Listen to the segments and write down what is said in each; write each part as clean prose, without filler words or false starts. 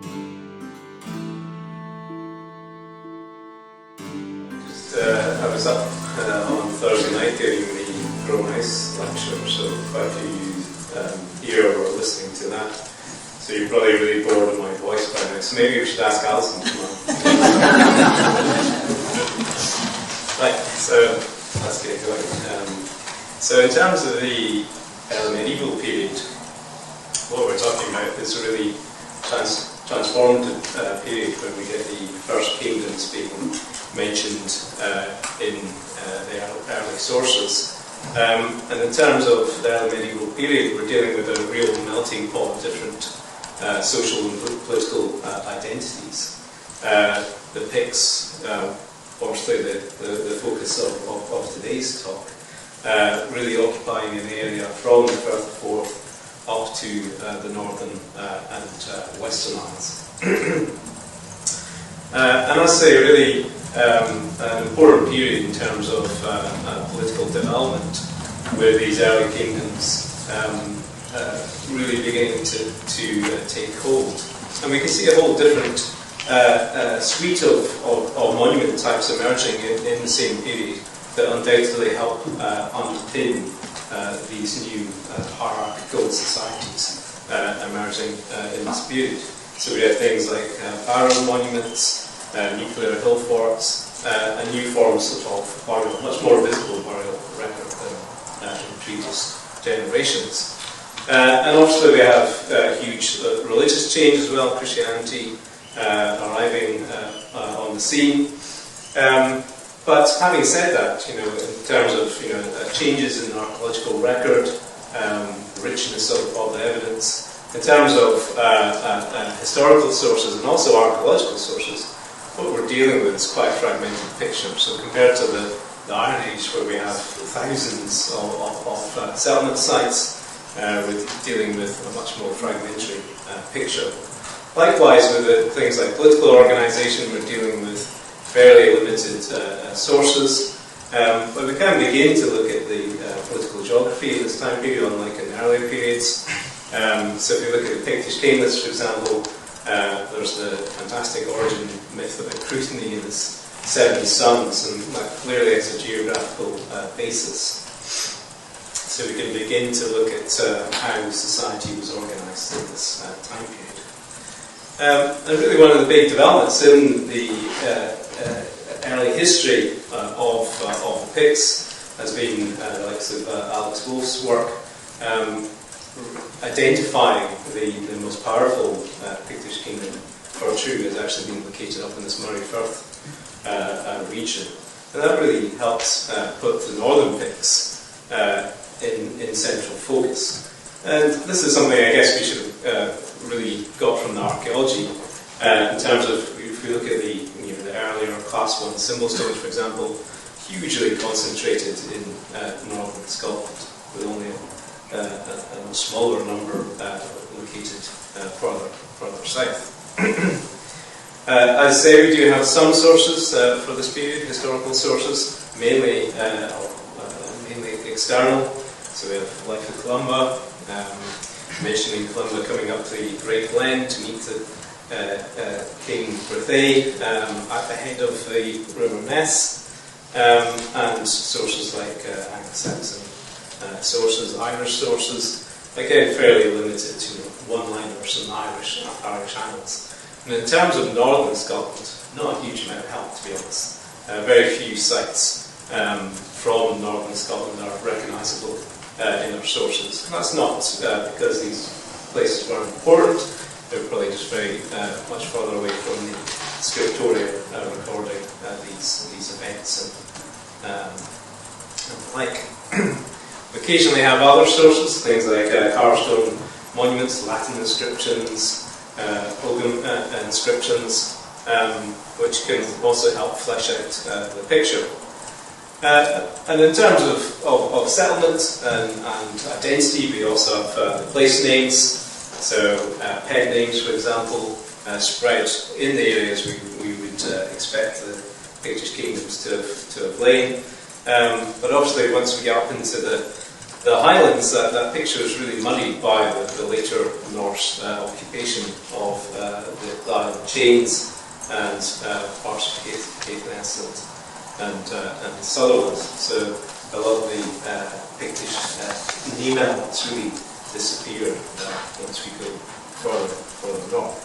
I was up on Thursday night doing the Grown Ice lecture, so quite a few here were listening to that. So you're probably really bored of my voice by now, so maybe we should ask Alison tomorrow. Right, so let's get going. So in terms of the medieval period, what we're talking about is a really transformative period when we get the first kingdoms being mentioned in the early sources. And in terms of the early medieval period, we're dealing with a real melting pot of different social and political identities. The Picts, obviously the focus of today's talk, really occupying an area from the Firth of Forth up to the northern and western isles. And I say really an important period in terms of political development, where these early kingdoms really beginning to take hold. And we can see a whole different suite of monument types emerging in the same period that undoubtedly help underpin these new hierarchical societies emerging in this period. So we have things like barrow monuments, nuclear hill forts, and new forms of burial, much more visible burial record than in previous generations. And obviously we have huge religious change as well, Christianity arriving on the scene. But having said that, in terms of changes in the archaeological record, richness of the evidence, in terms of historical sources and also archaeological sources, what we're dealing with is quite a fragmented picture. So compared to the Iron Age, where we have thousands of settlement sites, we're dealing with a much more fragmentary picture. Likewise, with things like political organisation, we're dealing with fairly limited sources. But we can begin to look at the political geography of this time period, unlike in earlier periods. So if you look at the Pictish king list, for example, there's the fantastic origin myth about Crutony and his 70 sons, and that clearly has a geographical basis. So we can begin to look at how society was organised in this time period. And really one of the big developments in the early history of the Picts has been the likes of Alex Wolff's work, identifying the most powerful Pictish kingdom, Fortru, has actually been located up in this Murray Firth region. And that really helps put the northern Picts in central focus. And this is something I guess we should have really got from the archaeology in terms of, if we look at the earlier class 1 symbol stones, for example, hugely concentrated in northern Scotland, with only a smaller number located further south. As I say, we do have some sources for this period, historical sources, mainly external. So we have Life of Columba, mentioning Columba coming up the Great Glen to meet the King Brithay at the head of the River Ness, and sources like Anglo-Saxon sources, Irish sources, again fairly limited to one-liners and Irish annals. And in terms of northern Scotland, not a huge amount of help, to be honest. Very few sites from northern Scotland are recognisable in our sources. And that's not because these places weren't important, they were probably just very much further away from the scriptoria recording these events and the like. We occasionally have other sources, things like carved-stone monuments, Latin inscriptions, Ogham inscriptions, which can also help flesh out the picture. And in terms of settlement and identity, we also have the place names, so pet names, for example, spread in the areas we would expect the Pictish kingdoms to have lain. But obviously, once we get up into the Highlands, that picture is really muddied by the later Norse occupation of the island chains and parts of Caithness and Sutherland. So a lot of the Pictish name elements really disappear once we go further north.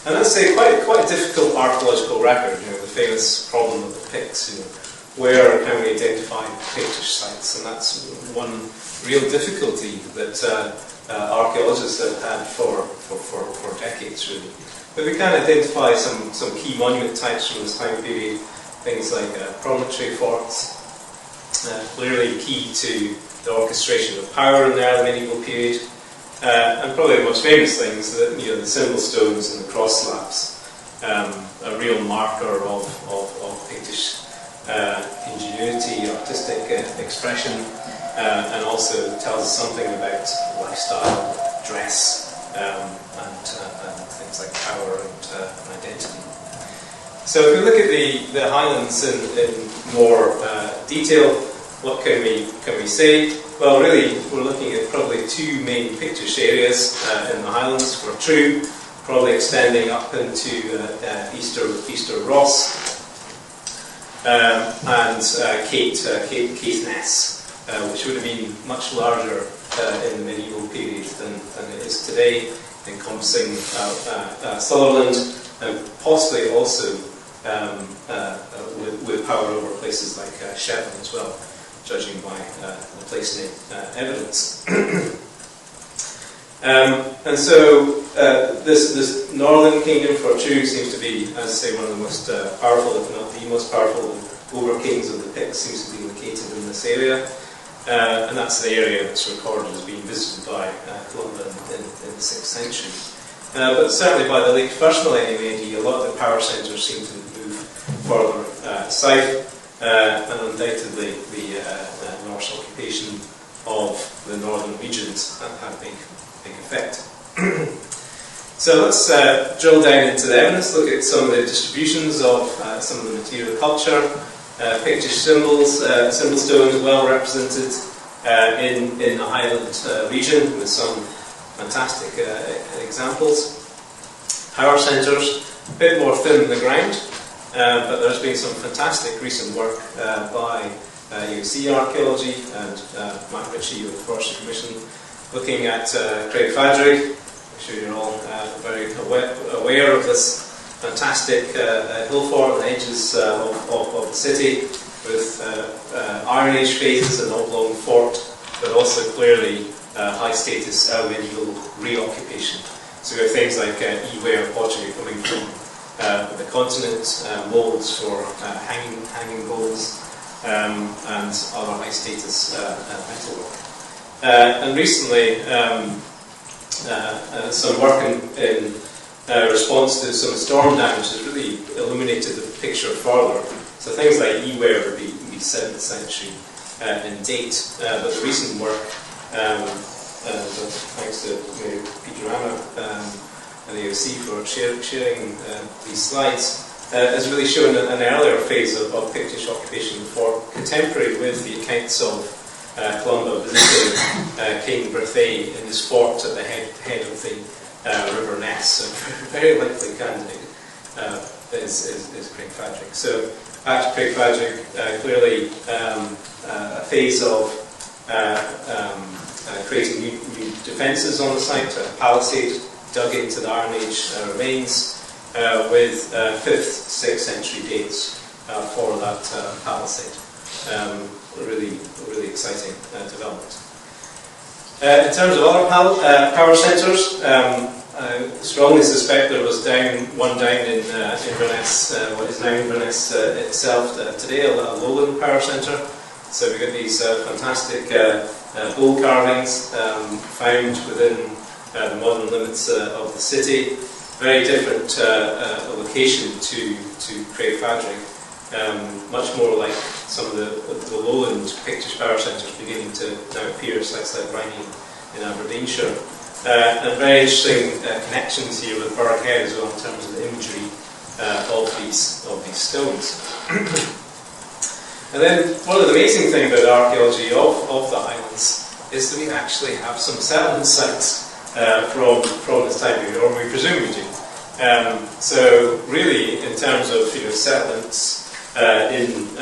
And that's quite a difficult archaeological record. The famous problem of the Picts. Where can we identify Pictish sites? And that's one real difficulty that archaeologists have had for decades, really. But we can identify some key monument types from this time period, things like promontory forts, clearly key to the orchestration of power in the early medieval period, and probably the most famous things, the symbol stones and the cross slabs, a real marker of Pictish ingenuity, artistic expression, and also tells us something about lifestyle, dress, and things like power and identity. So if we look at the Highlands in more detail, what can we say? Well, really, we're looking at probably two main Pictish areas in the Highlands for True, probably extending up into Easter Ross, and Caithness, which would have been much larger in the medieval period than it is today, encompassing Sutherland and possibly also with power over places like Shetland as well, judging by the place name evidence. And so this northern kingdom for True seems to be, as I say, one of the most powerful, if not the most powerful, over-kings of the Picts seems to be located in this area. And that's the area that's recorded as being visited by Columba in the 6th century. But certainly by the late 1st millennium AD, a lot of the power centres seem to move further south, and undoubtedly the Norse occupation of the northern regions had a big effect. So let's drill down into the evidence, look at some of the distributions of some of the material culture. Pictish symbols, symbol stones well represented in the Highland region with some fantastic examples. Power centres, a bit more thin on the ground, but there's been some fantastic recent work by UC Archaeology and Matt Ritchie of the Forestry Commission looking at Craig Fadrig. I'm sure you're all very aware of this fantastic hill fort on the edges of the city with Iron Age phases and oblong fort, but also clearly high status medieval reoccupation. So we have things like e-ware pottery coming from the continent, moulds for hanging bowls, and other high status metalwork. And recently, some work in response to some storm damage has really illuminated the picture further. So things like e-ware would be 7th century in date, but the recent work, thanks to Peter Rama and the OC for sharing these slides, has really shown an earlier phase of Pictish occupation for contemporary with the accounts of Columba visiting King Berthay in his fort at the head of the River Ness. So very likely candidate is Craig Fadrig. So back to Craig Fadrig, clearly a phase of creating new defences on the site, a palisade dug into the Iron Age remains with 5th, 6th century dates for that palisade. Really exciting development. In terms of other power centres, I strongly suspect there was one down in Inverness, what is now Inverness itself today, a lowland power centre. So we've got these fantastic bull carvings found within the modern limits of the city. Very different location to Craig Fadrig. Much more like some of the lowland Pictish power centres beginning to now appear, sites like Bryony in Aberdeenshire. And very interesting connections here with Burghead as well in terms of the imagery of these stones. And then one of the amazing things about archaeology of the Highlands is that we actually have some settlement sites from this time period, or we presume we do. So really, in terms of settlements in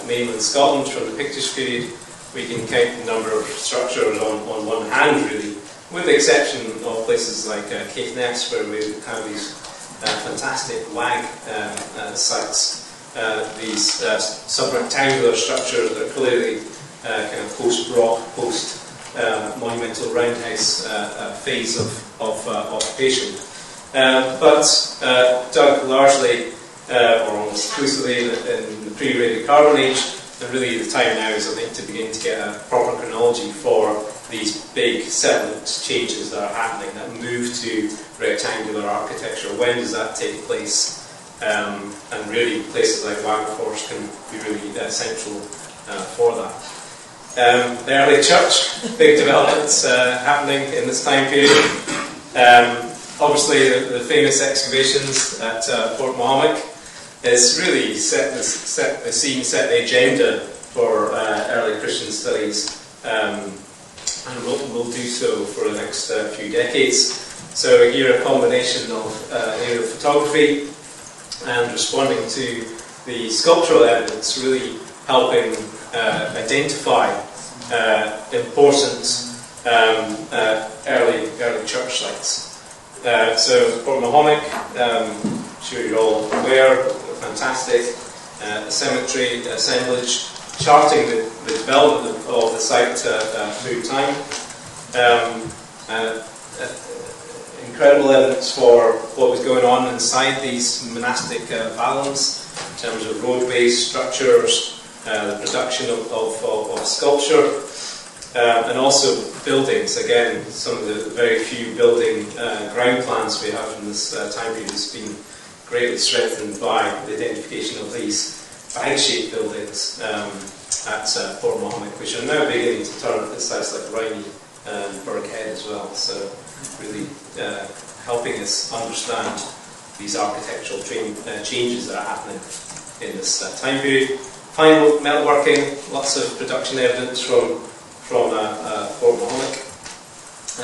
mainland Scotland from the Pictish period, we can count the number of structures on one hand, really, with the exception of places like Caithness, where we have these fantastic wag sites, these sub-rectangular structures that are clearly kind of post-rock, post-monumental roundhouse phase of occupation. But dug largely, or almost exclusively, in the pre-radiocarbon age, and really the time now is, I think, to begin to get a proper chronology for these big settlement changes that are happening, that move to rectangular architecture. When does that take place? And really, places like Wagforce can be really central for that. The early church, big developments happening in this time period. Obviously, the famous excavations at Port Mahomet has really set the scene, set the agenda for early Christian studies, and will do so for the next few decades. So here a combination of aerial photography and responding to the sculptural evidence, really helping identify important early church sites. So Port Mahomet, I'm sure you're all aware, fantastic cemetery assemblage, charting the development of the site through time. Incredible evidence for what was going on inside these monastic valens in terms of roadways, structures, the production of sculpture, and also buildings. Again, some of the very few building ground plans we have from this time period has been greatly strengthened by the identification of these bag-shaped buildings at Port Mahomet, which are now beginning to turn at sites like Rhynie and Burghead as well. So really helping us understand these architectural changes that are happening in this time period. Final metalworking, lots of production evidence from Port Mahomet,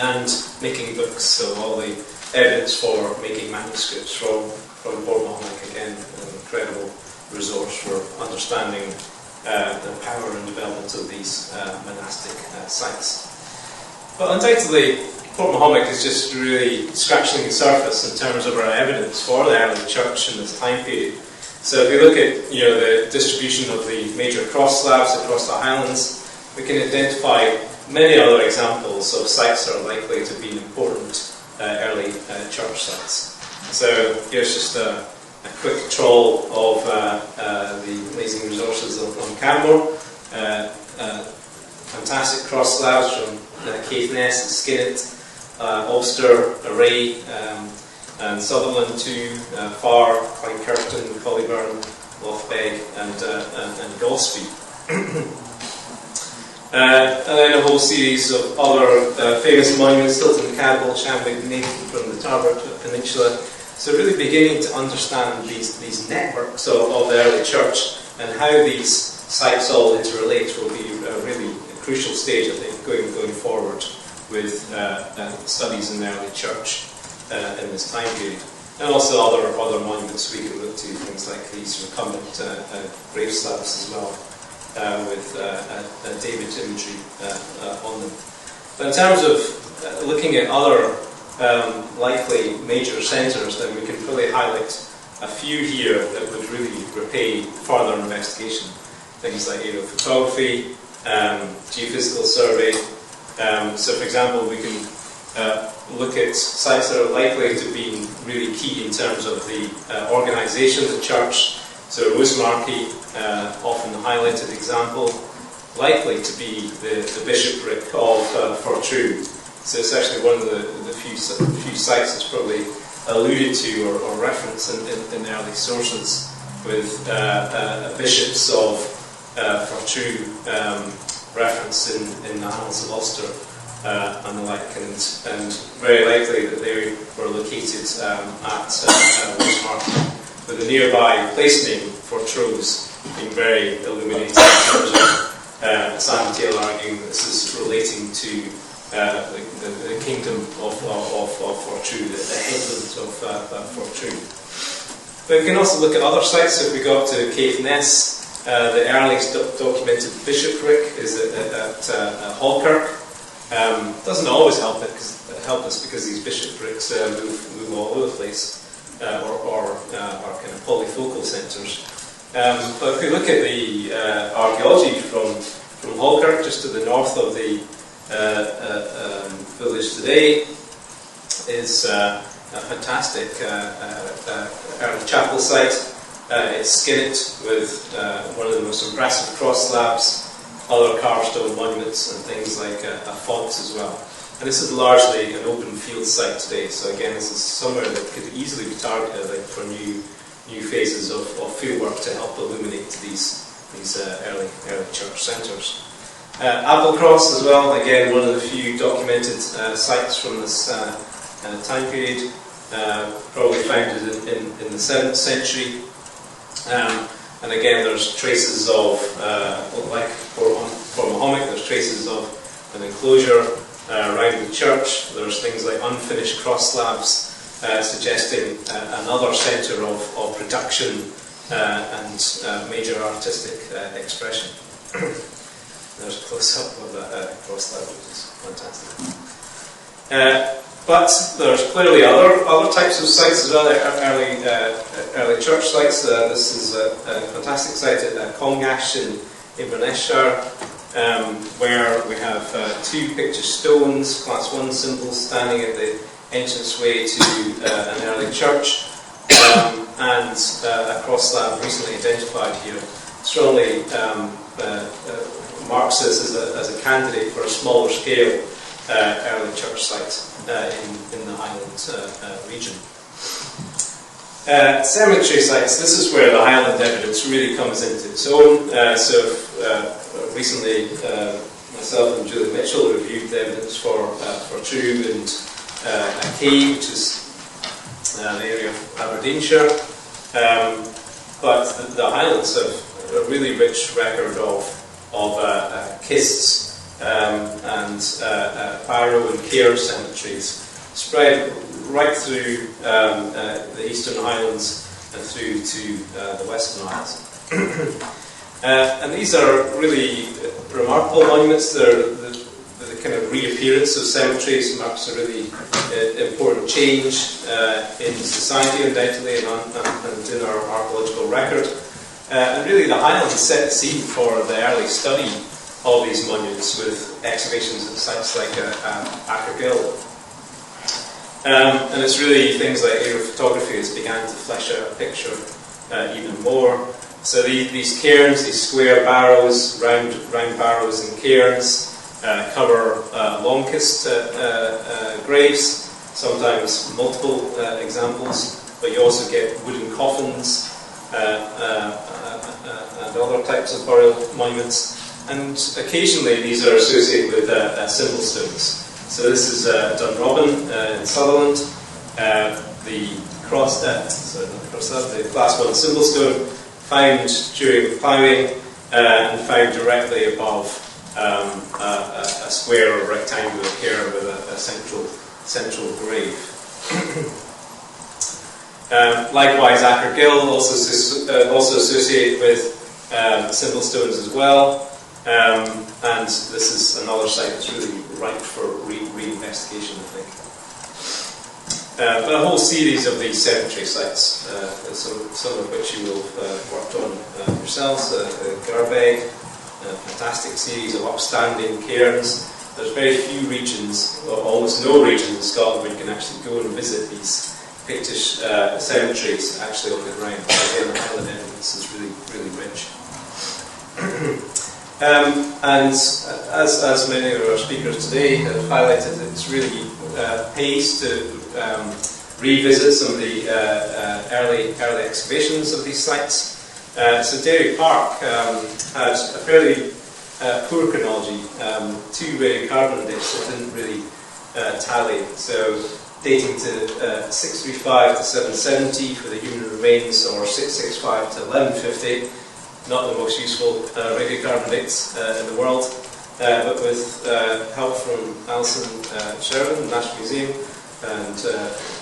and making books, so all the evidence for making manuscripts from Port Mahomet, again, an incredible resource for understanding the power and development of these monastic sites. But undoubtedly, Port Mahomet is just really scratching the surface in terms of our evidence for the early church in this time period. So if we look at the distribution of the major cross slabs across the Highlands, we can identify many other examples of sites that are likely to be important early church sites. So here's just a quick trawl of the amazing resources on Canmore. Fantastic cross slabs from Caithness, Skinnet, Ulster, Array, and Sutherland to Farr, Clonkerton, Collyburn, Lochbeg, and Gosfee. And then a whole series of other famous monuments, Stilton Cadwell, Shamrock, Nathan from the Tarbert Peninsula. So really beginning to understand these networks of the early church and how these sites all interrelate will be a really crucial stage, I think, going forward with studies in the early church in this time period. And also other monuments we can look to, things like these recumbent grave slabs as well, with David imagery on them. But in terms of looking at other likely major centres, then we can really highlight a few here that would really repay further investigation. Things like aerial photography, geophysical survey. So for example, we can look at sites that are likely to be really key in terms of the organisation of the church. So Rosemarkie, often the highlighted example, likely to be the bishopric of Fortrue. So it's actually one of the few sites that's probably alluded to or referenced in the early sources, with bishops of Fortrue referenced in the Annals of Ulster and the like, and very likely that they were located at Rosemarkie, with the nearby place name Fortrose being very illuminating in terms of Simon Taylor arguing that this is relating to the kingdom of Fortrue, the headland of Fortrue. But we can also look at other sites. If we go up to Caith Ness, the earliest documented bishopric is at Falkirk. Doesn't always help us because these bishoprics move all over the place, or are kind of polyfocal centres. But if we look at the archaeology from Falkirk, just to the north of the village today, is a fantastic early chapel site. It's skinned with one of the most impressive cross slabs, other carved stone monuments, and things like a font as well. And this is largely an open field site today, so again, this is somewhere that could easily be targeted for new phases of fieldwork to help illuminate these early church centres. Applecross as well, again, one of the few documented sites from this time period, probably founded in the 7th century. And again, there's traces of, like for Mahomet, there's traces of an enclosure around the church. There's things like unfinished cross slabs suggesting another centre of production and major artistic expression. There's a close-up of that cross slab, which is fantastic. But there's clearly other types of sites as well, early church sites. This is a fantastic site at Congash in Inverness-shire, where we have 2 picture stones, class 1 symbols, standing at the entranceway to an early church, and a cross slab recently identified here strongly marks this as a candidate for a smaller scale early church site in the Highlands region. Cemetery sites, this is where the Highland evidence really comes into its own. Recently, myself and Julie Mitchell reviewed the evidence for True and Key, which is the area of Aberdeenshire. But the Highlands have a really rich record of kists and barrow and cairn cemeteries spread right through the Eastern Highlands and through to the Western Isles. And these are really remarkable monuments. The kind of reappearance of cemeteries marks a really important change in society, undoubtedly, and in our archaeological record. And really the Highlands set the scene for the early study of these monuments with excavations at sites like Archaeology. And it's really things like aerial photography that began to flesh out a picture even more. So these cairns, these square barrows, round barrows and cairns, cover long-kist graves, sometimes multiple examples, but you also get wooden coffins and other types of burial monuments. And occasionally these are associated with symbol stones. So this is Dunrobin in Sutherland, the class 1 symbol stone, found during ploughing and found directly above a square or rectangular cairn with a central grave. Likewise, Achergill also associated with symbol stones as well. And this is another site that's really ripe for re-investigation, I think. But a whole series of these cemetery sites, some of which you will have worked on yourselves, Garbeg, a fantastic series of upstanding cairns. There's very few regions, or almost no region in Scotland where you can actually go and visit these Pictish cemeteries actually on the ground. Again, the Highland evidence is really rich. And as many of our speakers today have highlighted, it's really pays to revisit some of the early excavations of these sites. So Dairy Park had a fairly poor chronology, 2 radiocarbon dates that didn't really tally. So dating to 635 to 770 for the human remains, or 665 to 1150. Not the most useful radiocarbon dates in the world. but with help from Alison Sheridan, the National Museum, and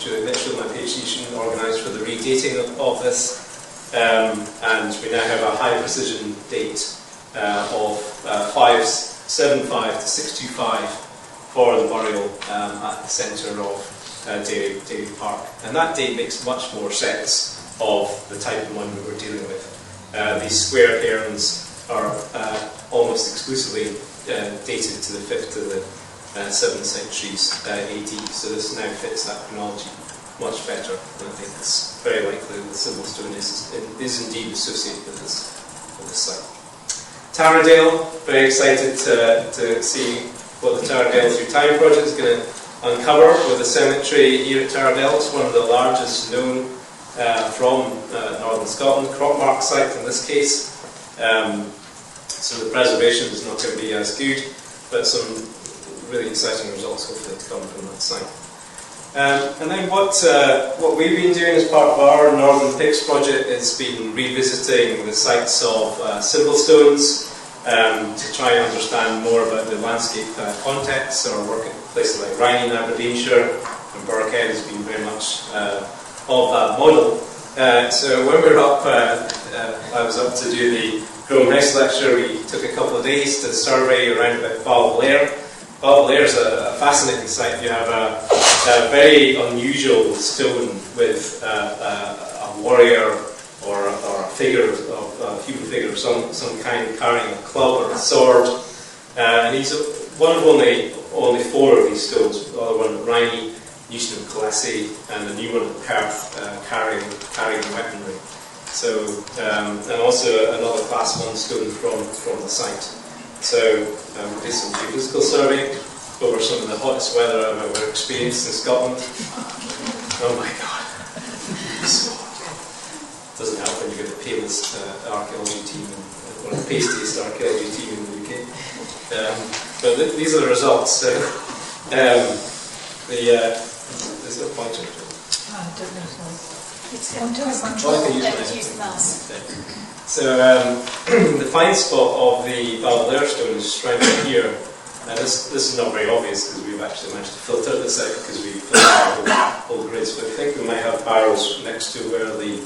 Julie Mitchell, my PhD student, organised for the redating of this. And we now have a high precision date of 575 to 625 for the burial at the centre of Dairy Park. And that date makes much more sense of the type of monument we're dealing with. These square cairns are almost exclusively dated to the 5th to the 7th centuries AD, so this now fits that chronology much better, and I think it's very likely that the Symposium is indeed associated with this site. Taradale, very excited to see what the Taradale Through Time project is going to uncover with the cemetery here at Taradale. It's one of the largest known from northern Scotland, Crockmark site in this case. So the preservation is not going to be as good, but some really exciting results hopefully to come from that site. And then what we've been doing as part of our Northern Picts project is been revisiting the sites of Symbol-stones to try and understand more about the landscape context. So our work at places like Rhynie in Aberdeenshire and Burkhead has been very much of that model. So when we were up, I was up to do the Grome House lecture. We took a couple of days to survey around about Balblair. Balblair is a fascinating site. You have a very unusual stone with a warrior or a figure of a human figure of some kind carrying a club or a sword. And he's one of only 4 of these stones. The other one at Rhynie, Newton and Colessie, and the new one at Perth carrying weaponry. So, and also another class 1 stone from the site. So we did some geophysical survey over some of the hottest weather I've ever experienced in Scotland. Oh my god. So, doesn't help when you get the palest archaeology team or the pastiest archaeology team in the UK. But these are the results. So, there's no pointer. I don't know. It's use the mouse. So the find spot of the Balblair stone is right here, and this is not very obvious because we've actually managed to filter this out because we filtered our whole grids. But I think we might have barrows next to where the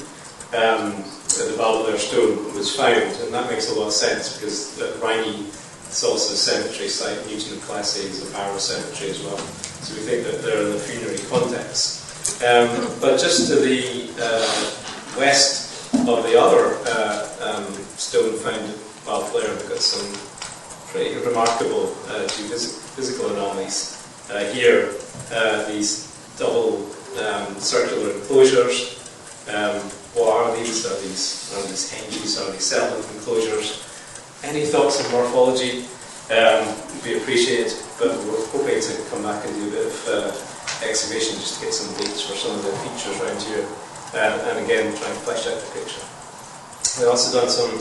Balblair stone was found, and that makes a lot of sense because Rhynie is also a cemetery site. Newton and Colessie is a barrow cemetery as well, so we think that they're in the funerary context. But just to the west of the other stone found at Balblair, we've got some pretty remarkable physical anomalies. Here, these double circular enclosures. What are these? Are these henges? Are these cell enclosures? Any thoughts on morphology would be appreciated, but we're hoping to come back and do a bit of excavation just to get some dates for some of the features around here, and again try and flesh out the picture. We've also done some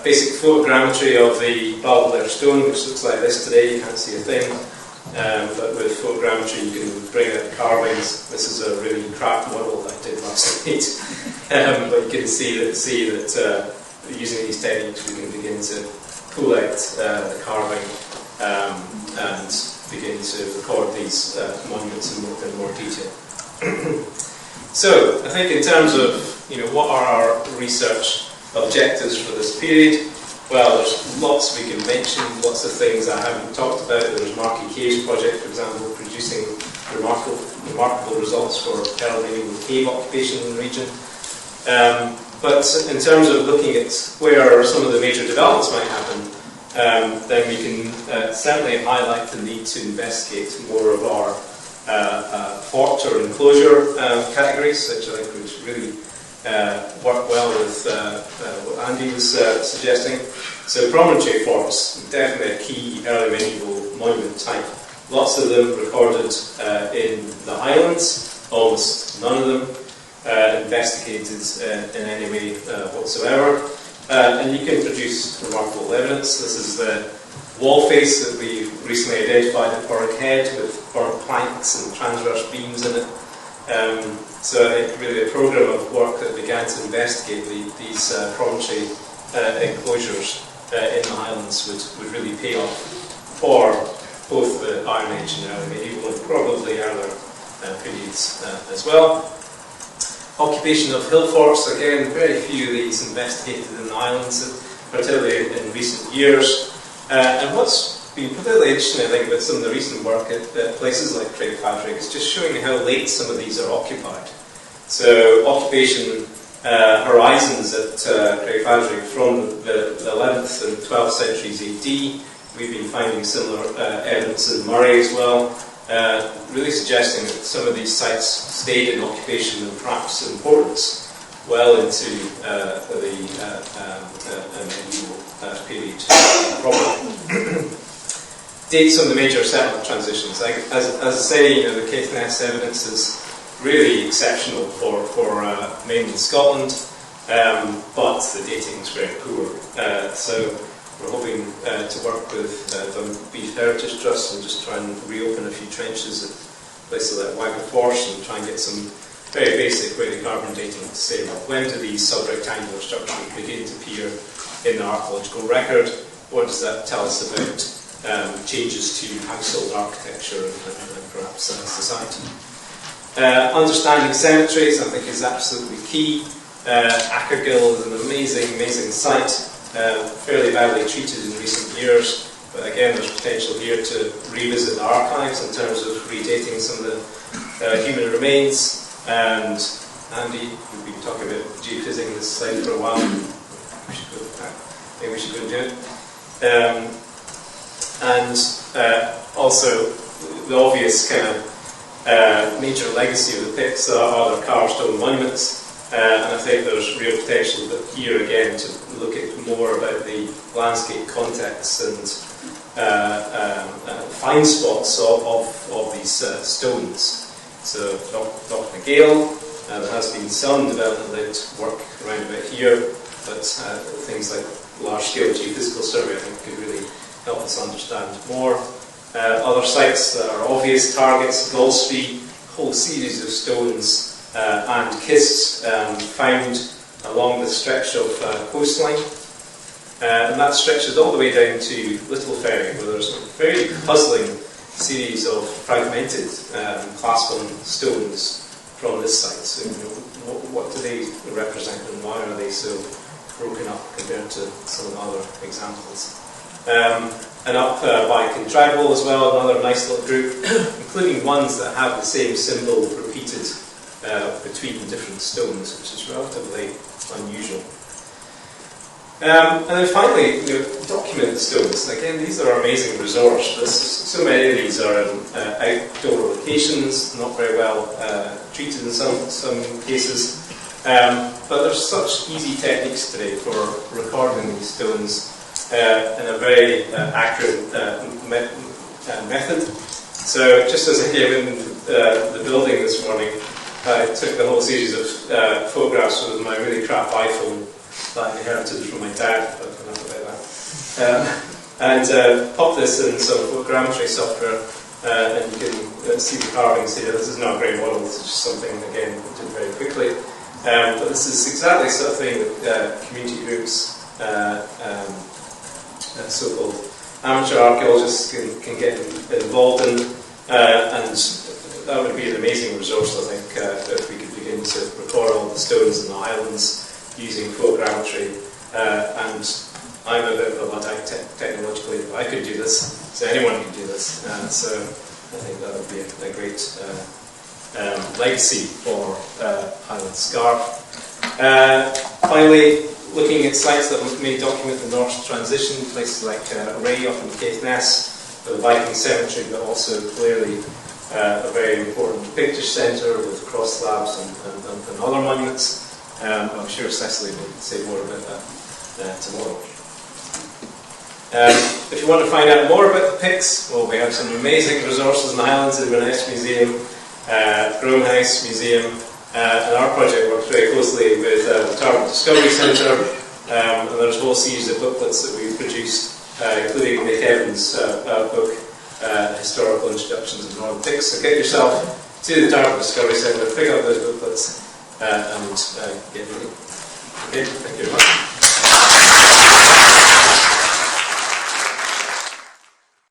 basic photogrammetry of the Balblair stone, which looks like this today. You can't see a thing, but with photogrammetry you can bring out the carvings. This is a really crap model that I did last night, but you can see that using these techniques we can begin to pull out the carving and begin to record these monuments in more detail. So, I think in terms of what are our research objectives for this period, well, there's lots we can mention, lots of things I haven't talked about. There's Markie Caves project, for example, producing remarkable results for early medieval cave occupation in the region. But in terms of looking at where some of the major developments might happen, then we can certainly highlight the need to investigate more of our fort or enclosure categories, which I think would really work well with what Andy was suggesting. So promontory forts, definitely a key early medieval monument type. Lots of them recorded in the Highlands, almost none of them investigated in any way whatsoever. And you can produce remarkable evidence. This is the wall face that we recently identified at Burkhead with burnt planks and transverse beams in it. So I think really a programme of work that began to investigate these promontory enclosures in the Highlands would really pay off for both the Iron Age and early medieval, and probably earlier periods as well. Occupation of hill forts, again, very few of these investigated in the islands, particularly in recent years. And what's been particularly interesting, I think, about some of the recent work at places like Craigpatrick is just showing how late some of these are occupied. So, occupation horizons at Craigpatrick from the 11th and 12th centuries AD. We've been finding similar evidence in Murray as well, really suggesting that some of these sites stayed in occupation and perhaps importance well into the medieval period. Dates on the major settlement transitions. As I say, the Caithness evidence is really exceptional for mainland Scotland, but the dating is very poor. So we're hoping to work with the Beef Heritage Trust and just try and reopen a few trenches at places like Wagga-Force and try and get some very basic radiocarbon dating to say, well, when do these sub-rectangular structures begin to appear in the archaeological record? What does that tell us about changes to household architecture and perhaps society? Understanding cemeteries, I think, is absolutely key. Ackergill is an amazing site, fairly badly treated in recent years, but again, there's potential here to revisit the archives in terms of redating some of the human remains. And Andy, we've been talking about geophysing this site for a while. Maybe we should go and do it. And also, the obvious kind of major legacy of the pits are their carved stone monuments. And I think there's real potential here again to look at more about the landscape context and find spots of these stones. So Dr. McGale, there has been some development work around about here, but things like large-scale geophysical survey I think could really help us understand more. Other sites that are obvious targets, Golspie, a whole series of stones and kists found along the stretch of coastline. And that stretches all the way down to Little Ferry, where there's a very puzzling series of fragmented class 1 stones from this site. So, what do they represent and why are they so broken up compared to some of the other examples? And up by Contragwell as well, another nice little group, including ones that have the same symbol repeated between different stones, which is relatively unusual. And then finally, document the stones. Again, these are amazing resource. So many of these are in outdoor locations, not very well treated in some cases. But there's such easy techniques today for recording these stones in a very accurate method. So just as I came in the building this morning, I took the whole series of photographs with my really crap iPhone that I inherited from my dad, but enough about that. And pop this in some photogrammetry software, and you can see the carvings here. This is not a great model, this is just something, again, we did very quickly. But this is exactly the sort of thing that community groups, so-called amateur archaeologists can get involved in, and that would be an amazing resource, I think, if we could begin to record all the stones in the Highlands using photogrammetry, and I'm a bit of a Luddite technologically, but I could do this, so anyone can do this, so I think that would be a great legacy for Highland Scarp. Finally, looking at sites that may document the Norse transition, places like Ray up in Caithness, the Viking cemetery, but also clearly a very important picture centre with cross slabs and other monuments. I'm sure Cecily will say more about that tomorrow. If you want to find out more about the Picts, well, we have some amazing resources in the Highlands, the Inverness Museum, Groom House Museum, and our project works very closely with the Target Discovery Centre, and there's a whole series of booklets that we've produced, including Nick Evans' book, Historical Introductions of Northern Picts. So get yourself to the Target Discovery Centre, pick up those booklets, and get ready. Okay, thank you very much.